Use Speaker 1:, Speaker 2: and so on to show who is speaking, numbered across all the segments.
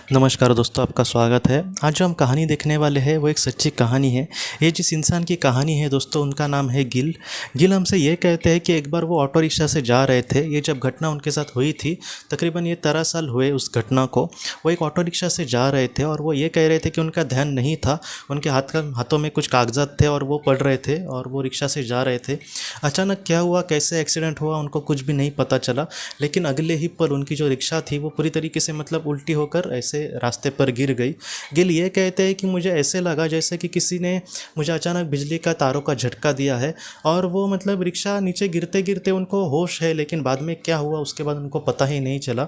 Speaker 1: नमस्कार दोस्तों, आपका स्वागत है। आज जो हम कहानी देखने वाले हैं वो एक सच्ची कहानी है। ये जिस इंसान की कहानी है दोस्तों, उनका नाम है गिल। गिल हमसे ये कहते हैं कि एक बार वो ऑटो रिक्शा से जा रहे थे। ये जब घटना उनके साथ हुई थी, तकरीबन ये 13 साल हुए उस घटना को। वो एक ऑटो रिक्शा से जा रहे थे और वो ये कह रहे थे कि उनका ध्यान नहीं था। उनके हाथों में कुछ कागजात थे और वो पढ़ रहे थे और वो रिक्शा से जा रहे थे। अचानक क्या हुआ, कैसे एक्सीडेंट हुआ, उनको कुछ भी नहीं पता चला। लेकिन अगले ही पल उनकी जो रिक्शा थी वो पूरी तरीके से उल्टी होकर ऐसे रास्ते पर गिर गई। गिल ये कहते हैं कि मुझे ऐसे लगा जैसे कि किसी ने मुझे अचानक बिजली का तारों का झटका दिया है। और वो रिक्शा नीचे गिरते गिरते उनको होश है, लेकिन बाद में क्या हुआ उसके बाद उनको पता ही नहीं चला।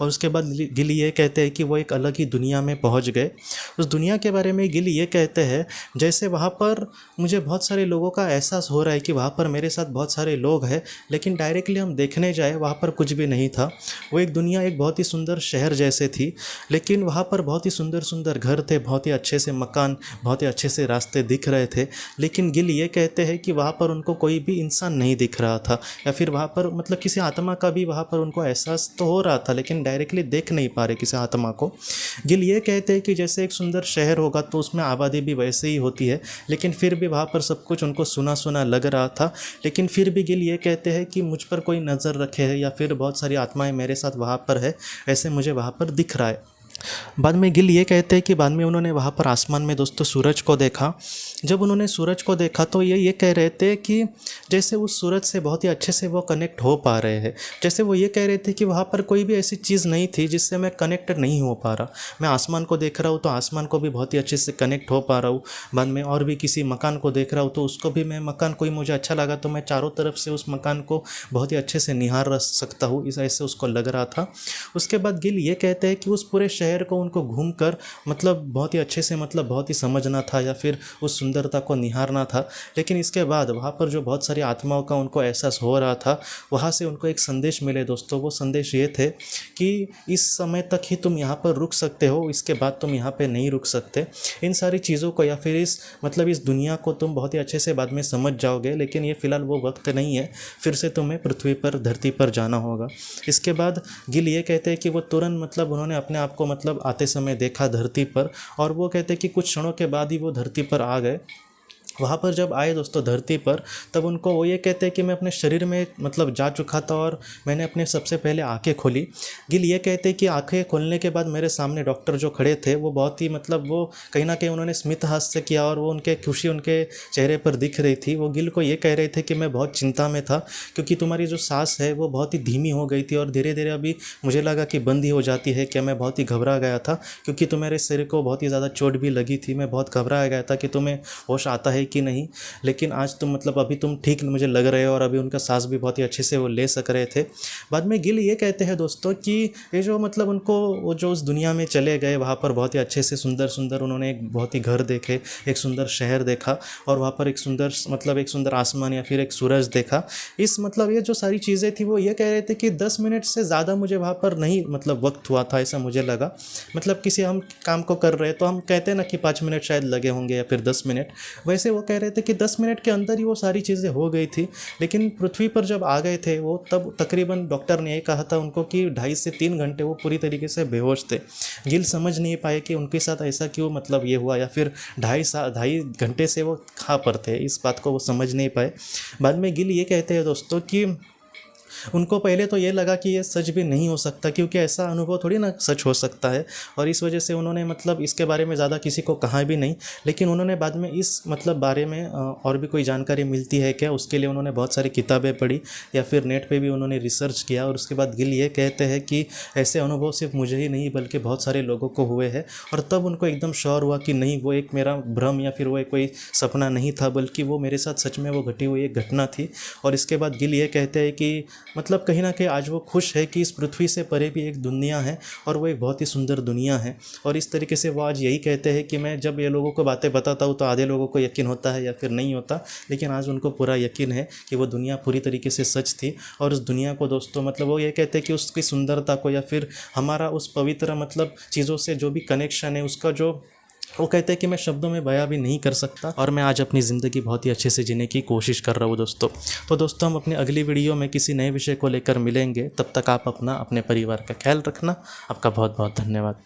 Speaker 1: और उसके बाद गिल ये कहते हैं कि वो एक अलग ही दुनिया में पहुंच गए। उस दुनिया के बारे में गिल ये कहते हैं, जैसे वहाँ पर मुझे बहुत सारे लोगों का एहसास हो रहा है कि वहाँ पर मेरे साथ बहुत सारे लोग हैं, लेकिन डायरेक्टली हम देखने जाए वहाँ पर कुछ भी नहीं था। वो एक दुनिया एक बहुत ही सुंदर शहर जैसे थी, लेकिन वहाँ पर बहुत ही सुंदर सुंदर घर थे, बहुत ही अच्छे से मकान, बहुत ही अच्छे से रास्ते दिख रहे थे। लेकिन गिल ये कहते हैं कि वहाँ पर उनको कोई भी इंसान नहीं दिख रहा था, या फिर वहाँ पर किसी आत्मा का भी वहाँ पर उनको एहसास तो हो रहा था, लेकिन डायरेक्टली देख नहीं पा रहे किसी आत्मा को। गिल ये कहते हैं कि जैसे एक सुंदर शहर होगा तो उसमें आबादी भी वैसे ही होती है, लेकिन फिर भी वहाँ पर सब कुछ उनको सुना सुना लग रहा था। लेकिन फिर भी गिल ये कहते हैं कि मुझ पर कोई नज़र रखे है, या फिर बहुत सारी आत्माएं मेरे साथ वहाँ पर है, ऐसे मुझे वहाँ पर दिख रहा है। बाद में गिल ये कहते हैं कि बाद में उन्होंने वहाँ पर आसमान में दोस्तों सूरज को देखा। जब उन्होंने सूरज को देखा तो ये कह रहे थे कि जैसे उस सूरज से बहुत ही अच्छे से वो कनेक्ट हो पा रहे हैं। जैसे वो ये कह रहे थे कि वहाँ पर कोई भी ऐसी चीज़ नहीं थी जिससे मैं कनेक्ट नहीं हो पा रहा। मैं आसमान को देख रहा हूँ तो आसमान को भी बहुत ही अच्छे से कनेक्ट हो पा रहा हूँ। बाद में और भी किसी मकान को देख रहा हूँ तो उसको भी मैं मकान कोई मुझे अच्छा लगा तो मैं चारों तरफ से उस मकान को बहुत ही अच्छे से निहार सकता हूँ, इस ऐसे उसको लग रहा था। उसके बाद गिल ये कहते हैं कि उस पूरे शहर को उनको घूम कर बहुत ही अच्छे से बहुत ही समझना था, या फिर उस सुंदरता को निहारना था। लेकिन इसके बाद वहाँ पर जो बहुत सारी आत्माओं का उनको एहसास हो रहा था, वहाँ से उनको एक संदेश मिले दोस्तों। वो संदेश ये थे कि इस समय तक ही तुम यहाँ पर रुक सकते हो, इसके बाद तुम यहाँ पे नहीं रुक सकते। इन सारी चीज़ों को या फिर इस दुनिया को तुम बहुत ही अच्छे से बाद में समझ जाओगे, लेकिन ये फ़िलहाल वो वक्त नहीं है, फिर से तुम्हें पृथ्वी पर, धरती पर जाना होगा। इसके बाद गिल ये कहते हैं कि वो तुरंत उन्होंने अपने आप को आते समय देखा धरती पर, और वो कहते हैं कि कुछ क्षणों के बाद ही वो धरती पर आ गए। वहाँ पर जब आए दोस्तों धरती पर, तब उनको वो ये कहते हैं कि मैं अपने शरीर में जा चुका था और मैंने अपने सबसे पहले आंखें खोली। गिल ये कहते हैं कि आंखें खोलने के बाद मेरे सामने डॉक्टर जो खड़े थे वो बहुत ही वो कहीं ना कहीं उन्होंने स्मित हास्य किया, और वो उनके खुशी उनके चेहरे पर दिख रही थी। वो गिल को ये कह रहे थे कि मैं बहुत चिंता में था, क्योंकि तुम्हारी जो सांस है वो बहुत ही धीमी हो गई थी और धीरे धीरे अभी मुझे लगा कि बंद ही हो जाती है। क्या मैं बहुत ही घबरा गया था, क्योंकि तुम्हारे शरीर को बहुत ही ज़्यादा चोट भी लगी थी। मैं बहुत घबरा गया था कि तुम्हें होश आता है कि नहीं, लेकिन आज तुम अभी तुम ठीक मुझे लग रहे हो, और अभी उनका सांस भी बहुत ही अच्छे से वो ले सक रहे थे। बाद में गिल ये कहते हैं दोस्तों कि ये जो उनको वो जो उस दुनिया में चले गए, वहाँ पर बहुत ही अच्छे से सुंदर सुंदर उन्होंने एक बहुत ही घर देखे, एक सुंदर शहर देखा, और वहाँ पर एक सुंदर आसमान या फिर एक सूरज देखा। इस ये जो सारी चीज़ें थी वो ये कह रहे थे कि 10 मिनट से ज़्यादा मुझे वहाँ पर नहीं वक्त हुआ था, ऐसा मुझे लगा। किसी हम काम को कर रहे हैं तो हम कहते हैं ना कि 5 मिनट शायद लगे होंगे या फिर 10 मिनट, वैसे वो कह रहे थे कि 10 मिनट के अंदर ही वो सारी चीज़ें हो गई थी। लेकिन पृथ्वी पर जब आ गए थे वो, तब तकरीबन डॉक्टर ने ये कहा था उनको कि 2.5 से 3 घंटे वो पूरी तरीके से बेहोश थे। गिल समझ नहीं पाए कि उनके साथ ऐसा क्यों ये हुआ, या फिर 2.5 घंटे से वो कहाँ पर थे, इस बात को वो समझ नहीं पाए। बाद में गिल ये कहते हैं दोस्तों कि उनको पहले तो ये लगा कि ये सच भी नहीं हो सकता, क्योंकि ऐसा अनुभव थोड़ी ना सच हो सकता है, और इस वजह से उन्होंने इसके बारे में ज़्यादा किसी को कहा भी नहीं। लेकिन उन्होंने बाद में इस बारे में और भी कोई जानकारी मिलती है क्या, उसके लिए उन्होंने बहुत सारी किताबें पढ़ी, या फिर नेट पे भी उन्होंने रिसर्च किया। और उसके बाद गिल ये कहते हैं कि ऐसे अनुभव सिर्फ मुझे ही नहीं बल्कि बहुत सारे लोगों को हुए हैं, और तब उनको एकदम श्योर हुआ कि नहीं, वो एक मेरा भ्रम या फिर वो एक कोई सपना नहीं था, बल्कि वो मेरे साथ सच में वो घटी हुई एक घटना थी। और इसके बाद गिल ये कहते हैं कि कहीं ना कहीं आज वो खुश है कि इस पृथ्वी से परे भी एक दुनिया है, और वो एक बहुत ही सुंदर दुनिया है। और इस तरीके से वो आज यही कहते हैं कि मैं जब ये लोगों को बातें बताता हूँ तो आधे लोगों को यकीन होता है या फिर नहीं होता, लेकिन आज उनको पूरा यकीन है कि वो दुनिया पूरी तरीके से सच थी। और उस दुनिया को दोस्तों वो ये कहते हैं कि उसकी सुंदरता को, या फिर हमारा उस पवित्र चीज़ों से जो भी कनेक्शन है, उसका जो वो कहते हैं कि मैं शब्दों में बयां भी नहीं कर सकता, और मैं आज अपनी ज़िंदगी बहुत ही अच्छे से जीने की कोशिश कर रहा हूँ दोस्तों। तो दोस्तों, हम अपनी अगली वीडियो में किसी नए विषय को लेकर मिलेंगे। तब तक आप अपने परिवार का ख्याल रखना। आपका बहुत बहुत धन्यवाद।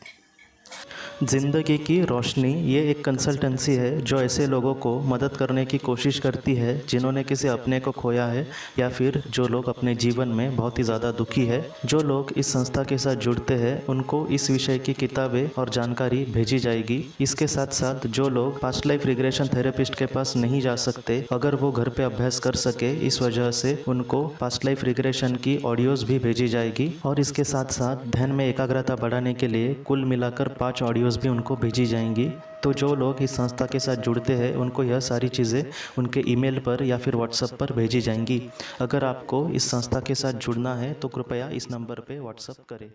Speaker 1: ज़िंदगी की रोशनी ये एक कंसल्टेंसी है जो ऐसे लोगों को मदद करने की कोशिश करती है जिन्होंने किसी अपने को खोया है या फिर जो लोग अपने जीवन में बहुत ही ज़्यादा दुखी है। जो लोग इस संस्था के साथ जुड़ते हैं उनको इस विषय की किताबें और जानकारी भेजी जाएगी। इसके साथ साथ जो लोग पास्ट लाइफ रिग्रेशन थेरेपिस्ट के पास नहीं जा सकते, अगर वो घर पे अभ्यास कर सके, इस वजह से उनको पास्ट लाइफ रिग्रेशन की ऑडियोज़ भी भेजी जाएगी। और इसके साथ साथ ध्यान में एकाग्रता बढ़ाने के लिए कुल मिलाकर 5 ऑडियोज़ भी उनको भेजी जाएंगी। तो जो लोग इस संस्था के साथ जुड़ते हैं उनको यह सारी चीज़ें उनके ईमेल पर या फिर व्हाट्सएप पर भेजी जाएंगी। अगर आपको इस संस्था के साथ जुड़ना है तो कृपया इस नंबर पे व्हाट्सएप करें।